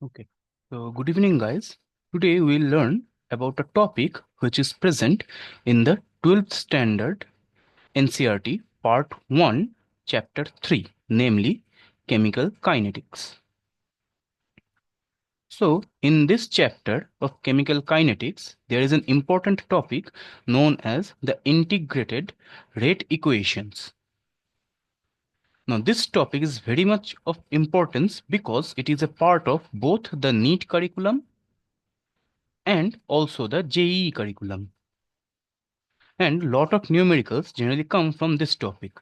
Okay. So, good evening, guys. Today we'll learn about a topic which is present in the 12th standard NCERT Part 1, Chapter 3, namely chemical kinetics. So, in this chapter of chemical kinetics, there is an important topic known as the integrated rate equations. Now, this topic is very much of importance because it is a part of both the NEET curriculum and also the JEE curriculum. And lot of numericals generally come from this topic.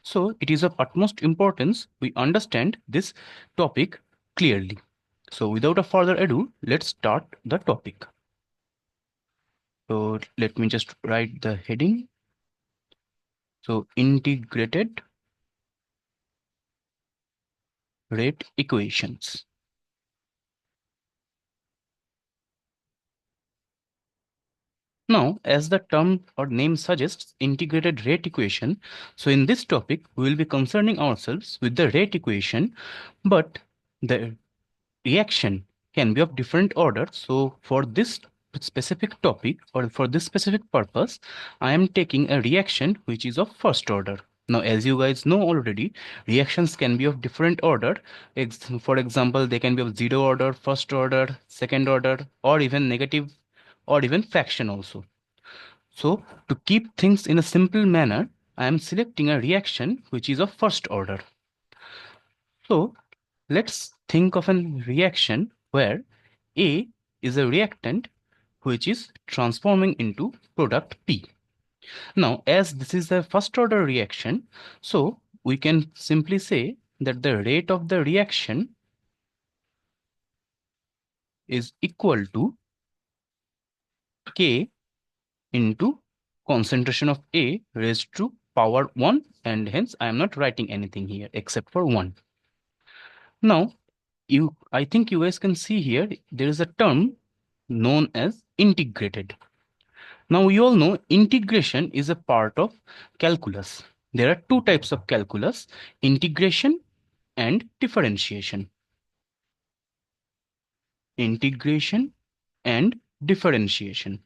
So it is of utmost importance we understand this topic clearly. So without a further ado, let's start the topic. So let me just write the heading. So integrated rate equations. Now, as the term or name suggests, integrated rate equation, so in this topic, we will be concerning ourselves with the rate equation, but the reaction can be of different order. So for this specific topic or for this specific purpose, I am taking a reaction which is of first order. Now, as you guys know already, reactions can be of different order. For example, they can be of zero order, first order, second order, or even negative, or even fraction also. So to keep things in a simple manner, I am selecting a reaction which is of first order. So let's think of a reaction where A is a reactant which is transforming into product P. Now, as this is a first order reaction, so we can simply say that the rate of the reaction is equal to K into concentration of A raised to power 1, and hence I am not writing anything here except for 1. Now, I think you guys can see here there is a term known as integrated. Now we all know integration is a part of calculus. There are two types of calculus, integration and differentiation. Integration and differentiation.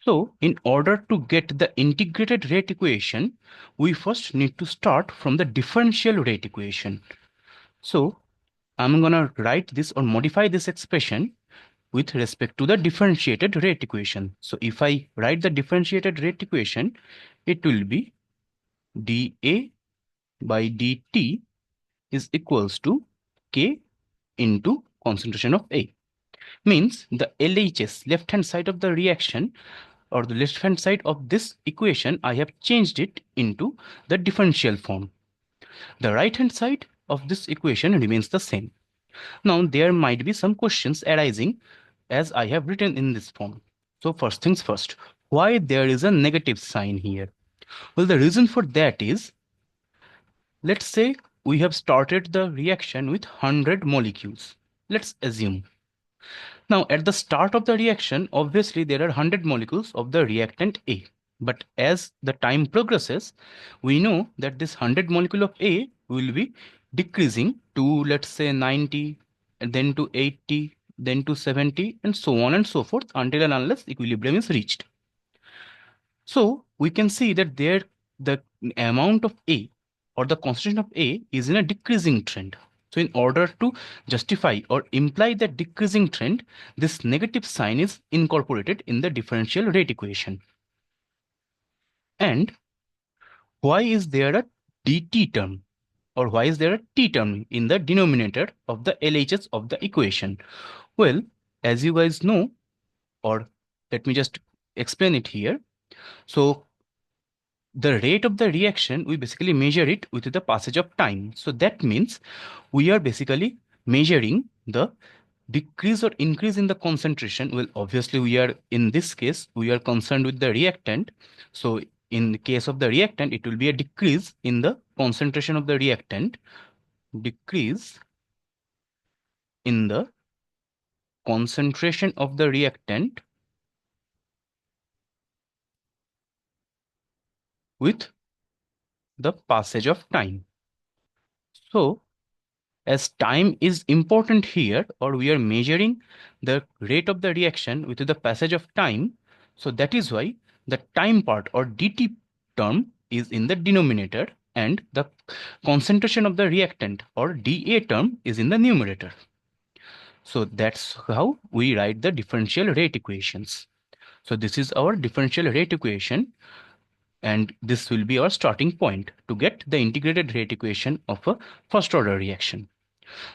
So in order to get the integrated rate equation, we first need to start from the differential rate equation. So I'm going to write this or modify this expression with respect to the differentiated rate equation. So if I write the differentiated rate equation, it will be dA by dt is equals to K into concentration of A. Means the LHS, left hand side of the reaction or the left hand side of this equation, I have changed it into the differential form. The right hand side of this equation remains the same. Now there might be some questions arising as I have written in this form. So first things first, why there is a negative sign here? Well, the reason for that is, let's say we have started the reaction with 100 molecules. Let's assume. Now at the start of the reaction, obviously there are 100 molecules of the reactant A. But as the time progresses, we know that this 100 molecule of A will be decreasing to, let's say, 90, and then to 80, then to 70, and so on and so forth until and unless equilibrium is reached. So we can see that there the amount of A or the concentration of A is in a decreasing trend. So in order to justify or imply the decreasing trend, this negative sign is incorporated in the differential rate equation. And why is there a dt term, or why is there a t term in the denominator of the LHS of the equation? Well, as you guys know, or let me just explain it here. So the rate of the reaction, we basically measure it with the passage of time. So that means we are basically measuring the decrease or increase in the concentration. Well, obviously we are, in this case, we are concerned with the reactant. So in the case of the reactant, it will be a decrease in the concentration of the reactant, decrease in the concentration of the reactant with the passage of time. So as time is important here, or we are measuring the rate of the reaction with the passage of time, so that is why the time part or dt term is in the denominator and the concentration of the reactant or dA term is in the numerator. So that's how we write the differential rate equations. So this is our differential rate equation, and this will be our starting point to get the integrated rate equation of a first order reaction.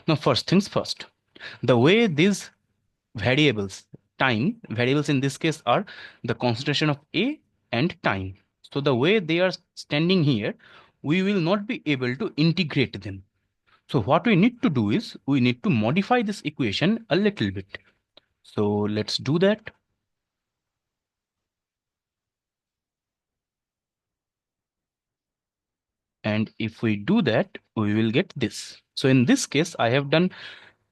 Now, first things first, the way these variables, time variables in this case are the concentration of A and time. So the way they are standing here, we will not be able to integrate them. So what we need to do is we need to modify this equation a little bit. So let's do that. And if we do that, we will get this. So in this case, I have done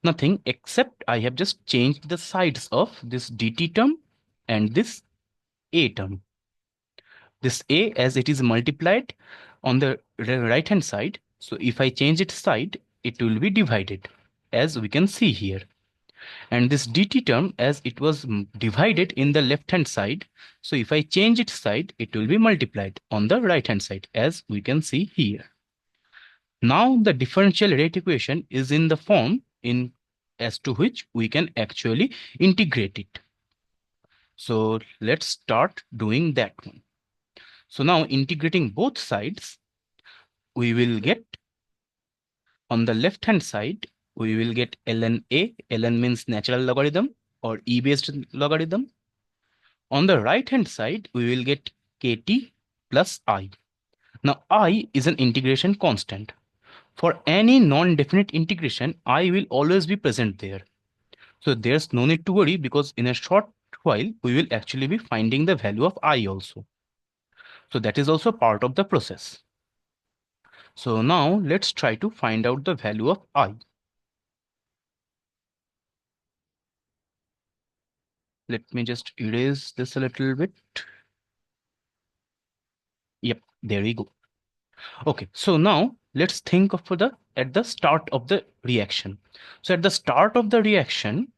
nothing except I have just changed the sides of this dt term and this A term. This A, as it is multiplied on the right hand side, so if I change its side, it will be divided, as we can see here. And this dt term, as it was divided in the left hand side, so if I change its side, it will be multiplied on the right hand side, as we can see here. Now the differential rate equation is in the form in as to which we can actually integrate it. So let's start doing that one. So now integrating both sides, we will get on the left hand side, we will get ln A. Ln means natural logarithm or E based logarithm. On the right hand side, we will get kt plus I. Now I is an integration constant. For any non-definite integration, I will always be present there. So there's no need to worry, because in a short while, we will actually be finding the value of I also. So that is also part of the process. So now let's try to find out the value of I. Let me just erase this a little bit. Yep, there we go. Okay, so now let's think of at the start of the reaction. So at the start of the reaction,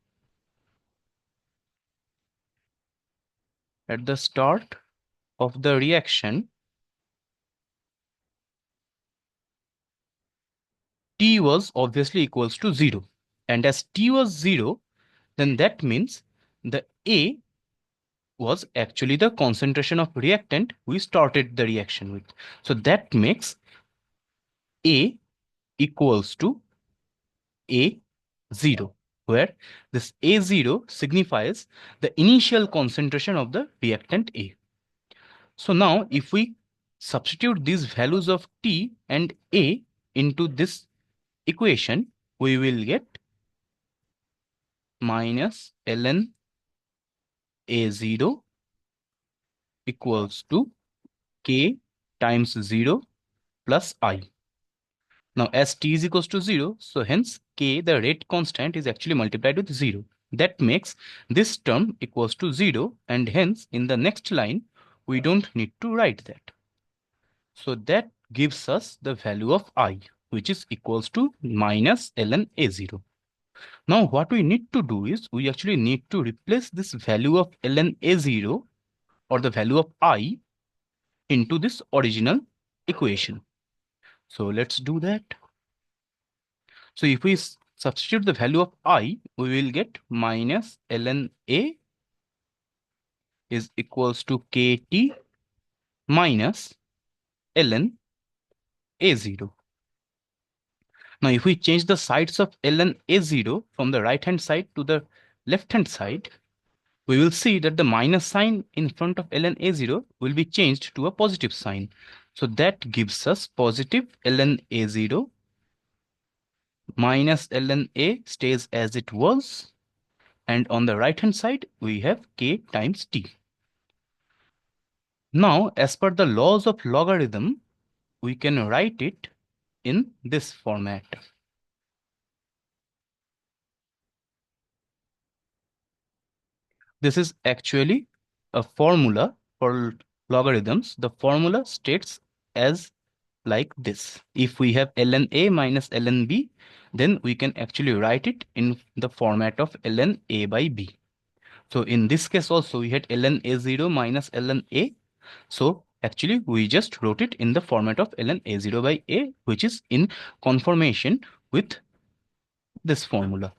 T was obviously equals to 0. And as T was 0, then that means the A was actually the concentration of reactant we started the reaction with. So that makes A equals to A0, where this A0 signifies the initial concentration of the reactant A. So now if we substitute these values of T and A into this equation, we will get minus ln A0 equals to K times 0 plus I. Now as T is equals to 0, so hence K, the rate constant, is actually multiplied with 0. That makes this term equals to 0, and hence in the next line, we don't need to write that. So that gives us the value of I, which is equals to minus ln A0. Now what we need to do is we actually need to replace this value of ln A0 or the value of I into this original equation. So let's do that. So if we substitute the value of I, we will get minus ln A is equals to kt minus ln A0. Now if we change the sides of ln A0 from the right hand side to the left hand side, we will see that the minus sign in front of ln A0 will be changed to a positive sign. So that gives us positive ln A0 minus ln A stays as it was. And on the right hand side, we have K times T. Now, as per the laws of logarithm, we can write it in this format. This is actually a formula for logarithms. The formula states as like this. If we have ln A minus ln B, then we can actually write it in the format of ln a by b. So in this case also we had ln a0 minus ln a. So actually we just wrote it in the format of ln a0 by a, which is in conformation with this formula.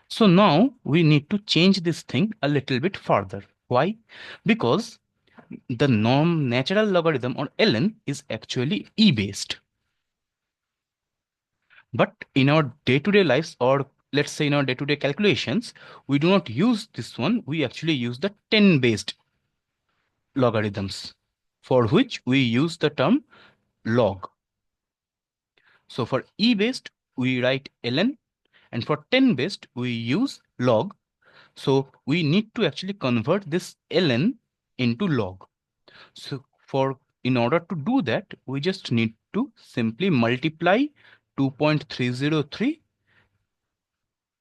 So now we need to change this thing a little bit further. Why? Because the norm natural logarithm or ln is actually e based. But in our day-to-day lives, or let's say in our day-to-day calculations, we do not use this one. We actually use the 10 based logarithms, for which we use the term log. So for e based, we write ln, and for 10 based, we use log. So we need to actually convert this ln into log. So in order to do that, we just need to simply multiply 2.303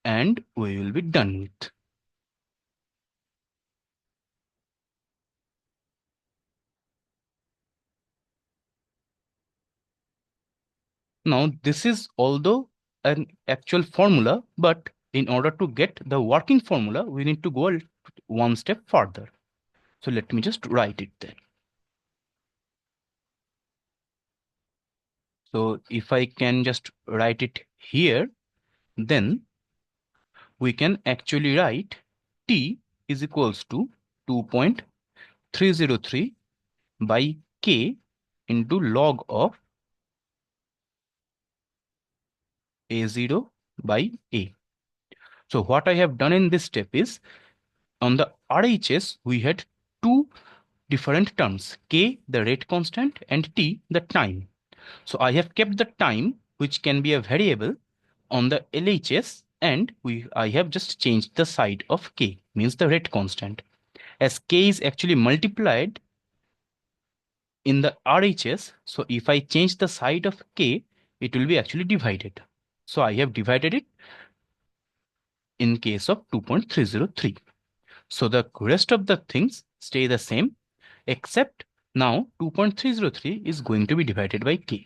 and we will be done with. Now, this is although an actual formula, but in order to get the working formula, we need to go one step further. So let me just write it there. So if I can just write it here, then we can actually write T is equals to 2.303 by K into log of A0 by A. So what I have done in this step is, on the RHS, we had two different terms, K, the rate constant, and T, the time. So I have kept the time, which can be a variable, on the LHS, and I have just changed the side of K, means the rate constant. As K is actually multiplied in the RHS, so if I change the side of K, it will be actually divided. So I have divided it in case of 2.303. So the rest of the things stay the same, except now 2.303 is going to be divided by K.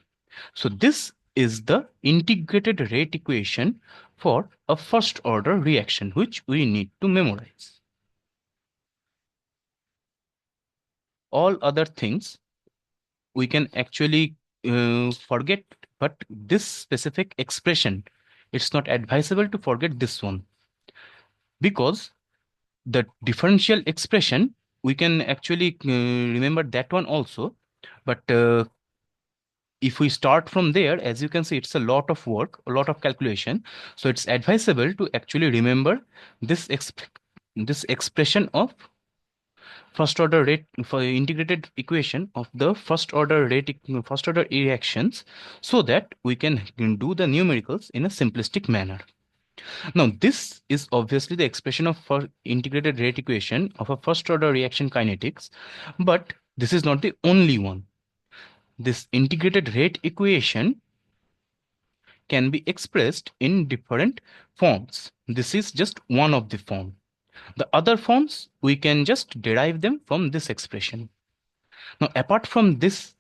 So this is the integrated rate equation for a first order reaction, which we need to memorize. All other things we can actually forget, but this specific expression, it's not advisable to forget this one, because the differential expression, we can actually remember that one also, but if we start from there, as you can see, it's a lot of work, a lot of calculation. So it's advisable to actually remember this this expression of first order rate for integrated equation of the first order reactions, so that we can do the numericals in a simplistic manner. Now this is obviously the expression of for integrated rate equation of a first order reaction kinetics, but this is not the only one. This integrated rate equation can be expressed in different forms. This is just one of the form. The other forms, we can just derive them from this expression. Now, apart from this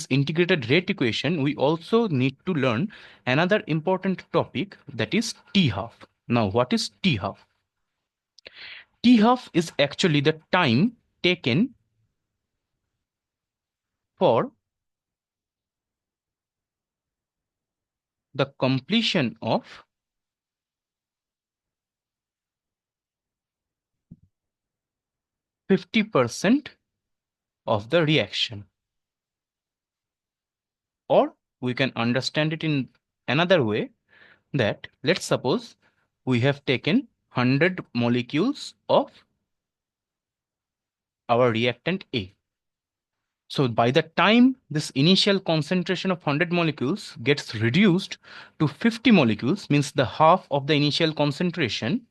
integrated rate equation, we also need to learn another important topic, that is T half. Now, what is T half? T half is actually the time taken for the completion of 50% of the reaction. Or we can understand it in another way, that let's suppose we have taken 100 molecules of our reactant A. So by the time this initial concentration of 100 molecules gets reduced to 50 molecules, means the half of the initial concentration,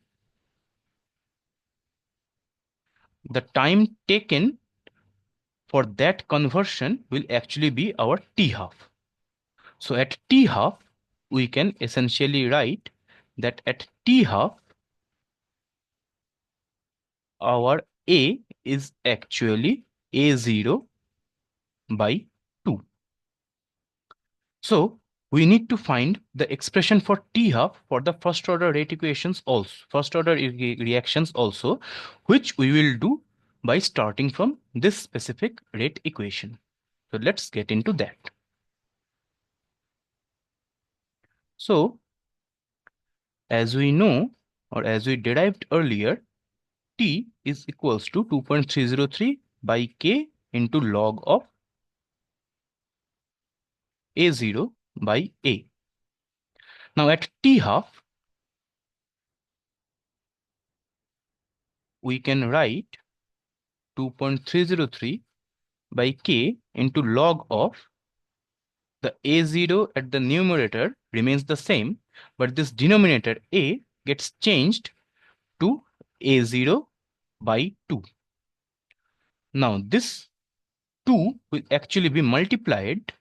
the time taken for that conversion will actually be our T half. So at T half, we can essentially write that at T half, our A is actually A0 by 2. So we need to find the expression for T half for the first order rate equations also, first order reactions also, which we will do by starting from this specific rate equation. So let's get into that. So as we know, or as we derived earlier, T is equals to 2.303 by K into log of A0 by A. Now at T half, we can write 2.303 by K into log of the A0 at the numerator remains the same, but this denominator A gets changed to A0 by 2. Now this 2 will actually be multiplied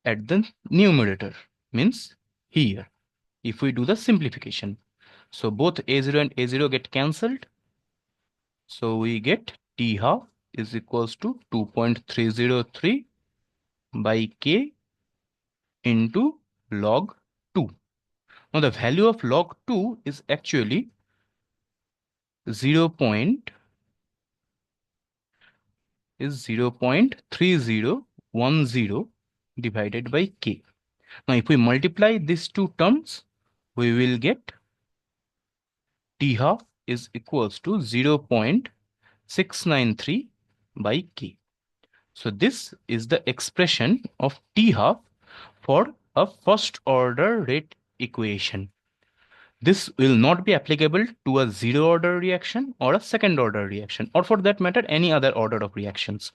at the numerator, means here, if we do the simplification. So both A0 and A0 get cancelled. So we get T half is equals to 2.303 by K into log 2. Now the value of log 2 is actually 0.3010 divided by K. Now if we multiply these two terms, we will get T half is equals to 0.693 by K. So this is the expression of T half for a first order rate equation. This will not be applicable to a zero order reaction or a second order reaction, or for that matter, any other order of reactions.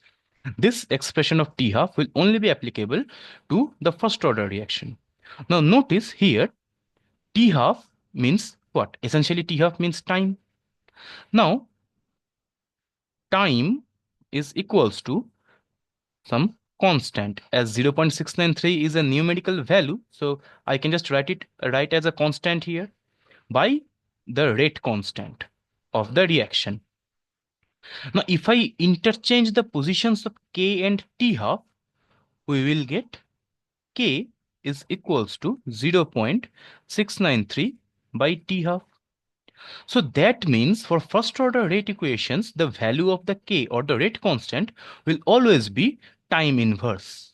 This expression of T half will only be applicable to the first order reaction. Now notice here, T half means what? Essentially T half means time. Now time is equals to some constant, as 0.693 is a numerical value, so I can just write as a constant here, by the rate constant of the reaction. Now if I interchange the positions of K and T half, we will get K is equals to 0.693 by T half. So that means for first order rate equations, the value of the K or the rate constant will always be time inverse.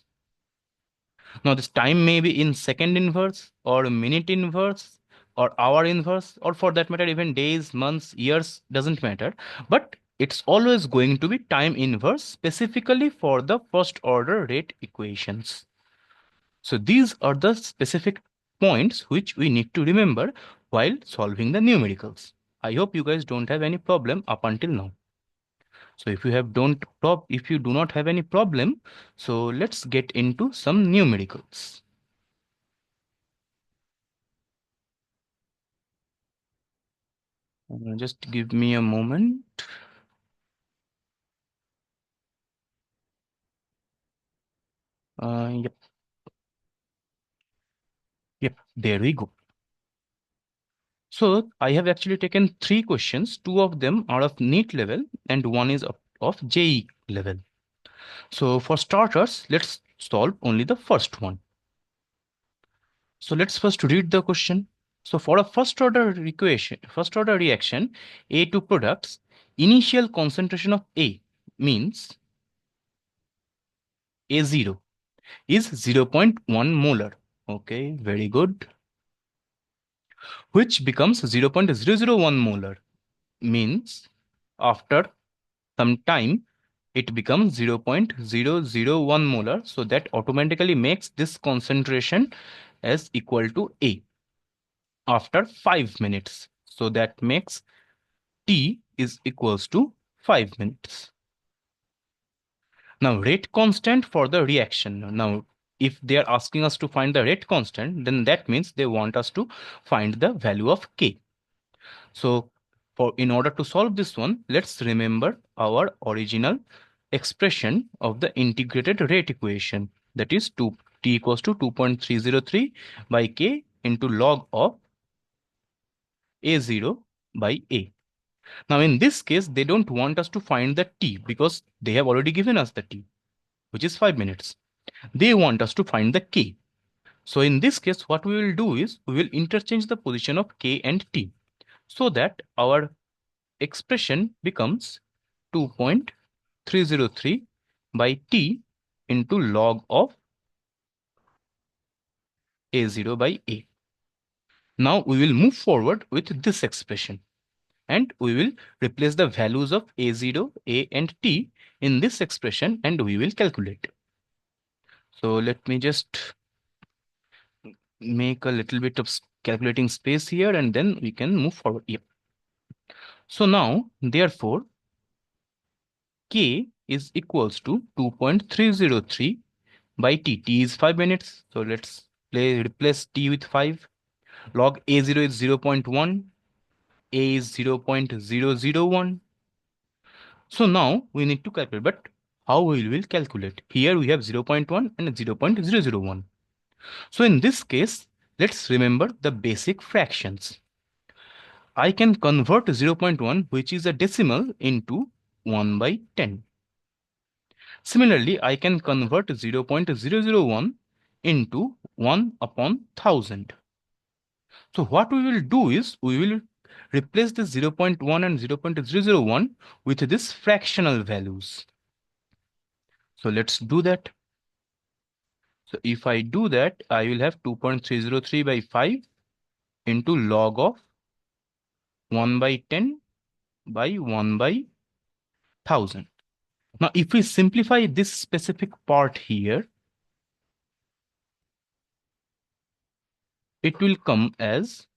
Now this time may be in second inverse or minute inverse or hour inverse, or for that matter even days, months, years, doesn't matter, but it's always going to be time inverse specifically for the first order rate equations. So these are the specific points which we need to remember while solving the numericals. I hope you guys don't have any problem up until now. So if you do not have any problem, so let's get into some numericals. Just give me a moment. Yep. Yep, there we go. So I have actually taken 3 questions. 2 of them are of NEET level and 1 is of JEE level. So for starters, let's solve only the first one. So let's first read the question. So for a first order reaction, A2 products, initial concentration of A means A0 is 0.1 molar. Okay, very good. Which becomes 0.001 molar, means after some time it becomes 0.001 molar. So that automatically makes this concentration as equal to A after 5 minutes. So that makes T is equals to 5 minutes. Now rate constant for the reaction. Now if they are asking us to find the rate constant, then that means they want us to find the value of K. So in order to solve this one, let's remember our original expression of the integrated rate equation, that is T equals to 2.303 by K into log of A0 by A. Now in this case, they don't want us to find the T because they have already given us the T, which is 5 minutes. They want us to find the K. So in this case, what we will do is we will interchange the position of k and t so that our expression becomes 2.303 by t into log of a0 by a. Now we will move forward with this expression and we will replace the values of a0, a and t in this expression and we will calculate. So let me just make a little bit of calculating space here and then we can move forward. Yep. So now, therefore, k is equals to 2.303 by t. T is 5 minutes. So let's replace t with 5. Log a0 is 0.1. A is 0.001. So now we need to calculate, but how we will calculate? Here we have 0.1 and 0.001. So in this case, let's remember the basic fractions. I can convert 0.1, which is a decimal, into 1 by 10. Similarly, I can convert 0.001 into 1 upon 1000. So what we will do is we will replace the 0.1 and 0.001 with this fractional values. So let's do that. So if I do that, I will have 2.303 by 5 into log of 1 by 10 by 1 by 1000. Now, if we simplify this specific part here, it will come as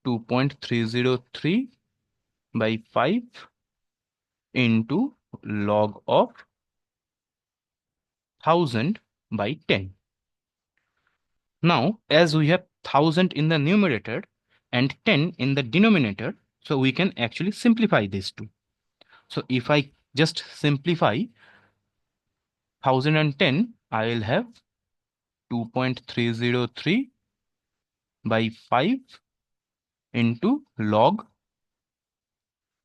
2.303 by 5 into log of 1000 by 10. Now, as we have 1000 in the numerator and 10 in the denominator, so we can actually simplify these two. So if I just simplify 1010, I will have 2.303 by 5 into log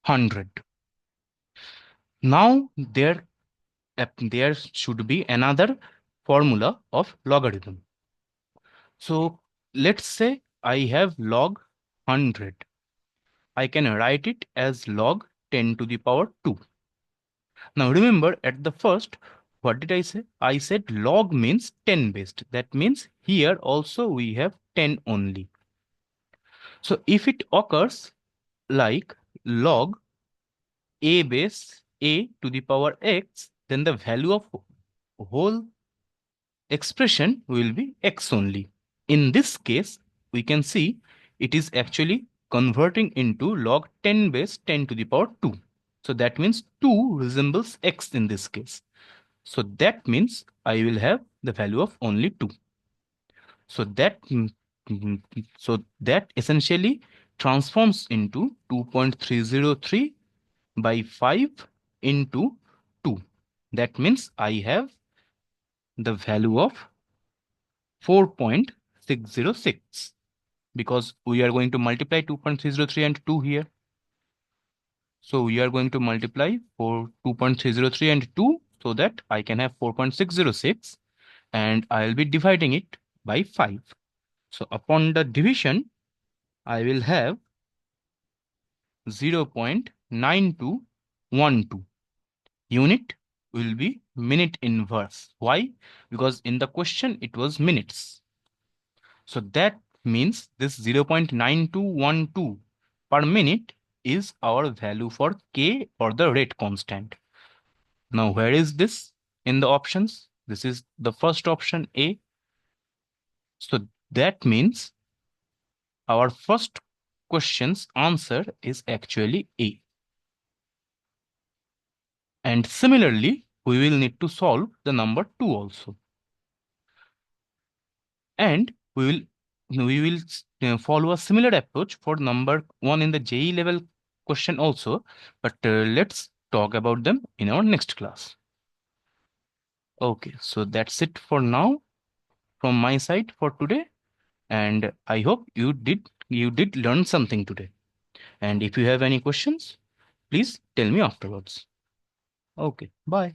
100. Now there should be another formula of logarithm. So let's say I have log 100. I can write it as log 10 to the power 2. Now remember, at the first, what did I say? I said log means 10 based. That means here also we have 10 only. So if it occurs like log a base a to the power x, then the value of whole expression will be x only. In this case, we can see it is actually converting into log 10 base 10 to the power 2. So that means 2 resembles x in this case. So that means I will have the value of only 2. So that essentially transforms into 2.303 by 5 into 2. That means I have the value of 4.606 because we are going to multiply 2.303 and 2 here. So we are going to multiply for 2.303 and 2 so that I can have 4.606 and I'll be dividing it by 5. So upon the division, I will have 0.9212. Unit will be minute inverse. Why? Because in the question it was minutes. So that means this 0.9212 per minute is our value for k, or the rate constant. Now where is this in the options? This is the first option, A. So that means our first question's answer is actually A. And similarly, we will need to solve the number 2 also. And we will follow a similar approach for number 1 in the JEE level question also, but let's talk about them in our next class. Okay, so that's it for now from my side for today, and I hope you did learn something today. And if you have any questions, please tell me afterwards. Okay, bye.